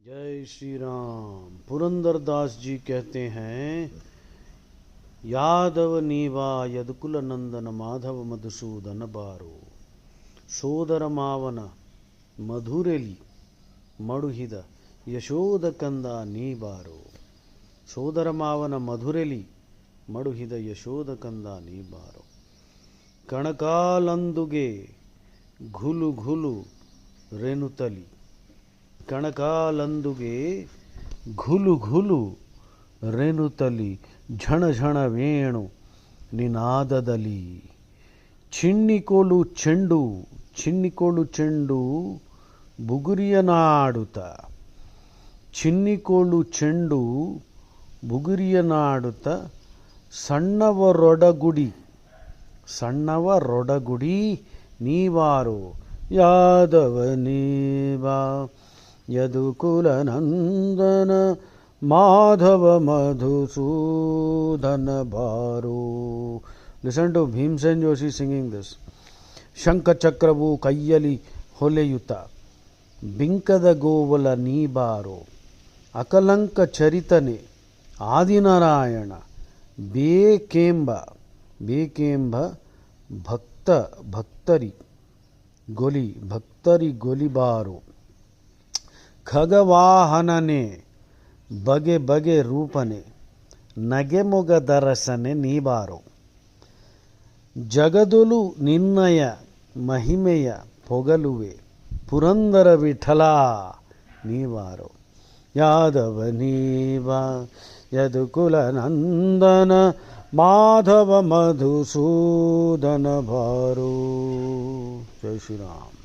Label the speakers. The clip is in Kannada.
Speaker 1: जय श्री राम। पुरंदरदास जी कहते हैं, यादव नीवा यदकुल नंदन माधव मधुसूदन बारो ಸೋದರ ಮಾವನ ಮಧುರೆಲಿ ಮಡುಹಿದ ಯಶೋದ ಕಂದ ನೀ ಬಾರೋ. ಸೋದರ ಮಾವನ ಮಧುರೆಲಿ ಮಡುಹಿದ ಯಶೋದ ಕಂದ ನೀ ಬಾರೋ. ಕಣಕಾಲಂದುಗೆ ಘುಲು ಘುಲು ರೆನುತಲಿ, ಕಣಕಾಲಂದುಗೆ ಘುಲು ಘುಲು ರೆನುತಲಿ, ಝಣ ಝಣ ವೇಣು ನಿನಾದದಲ್ಲಿ. ಚಿಣ್ಣಿಕೋಲು ಚೆಂಡು ಚಿನ್ನಿಕೋಲು ಚೆಂಡು ಬುಗುರಿಯನಾಡುತ್ತ, ಚಿನ್ನಿಕೋಲು ಚೆಂಡು ಬುಗುರಿಯನಾಡುತ್ತ, ಸಣ್ಣವರೊಡಗುಡಿ ಸಣ್ಣವರೊಡಗುಡಿ ನೀವಾರೋ. ಯಾದವ ನೀವಾ ಯದುಕುಲ ನಂದನ ಮಾಧವ ಮಧುಸೂದನ ಬಾರೋ. Listen to Bhimsen Joshi singing this. ಶಂಖ ಚಕ್ರವು ಕೈಯಲ್ಲಿ ಹೊಲೆಯುತ, ಬಿಂಕದ ಗೋವಲ ನೀಬಾರೋ. ಅಕಲಂಕ ಚರಿತನೆ ಆದಿನಾರಾಯಣ, ಬೇಕೆಂಬ ಭಕ್ತರಿ ಗೊಲಿಬಾರೋ. ಖಗವಾಹನನೆ ಬಗೆ ಬಗೆ ರೂಪನೆ, ನಗೆಮೊಗದರಸನೆ ನೀಬಾರೋ. ಜಗದೊಲು ನಿನ್ನಯ ಮಹಿಮೆಯ ಪೊಗಲುವೆ, ಪುರಂದರ ವಿಠಲ ನೀವಾರೋ. ಯಾದವ ನೀವಾ ಯದುಕುಲ ನಂದನ ಮಾಧವ ಮಧುಸೂದನ ಬಾರೋ. ಜೈ ಶ್ರೀರಾಮ್.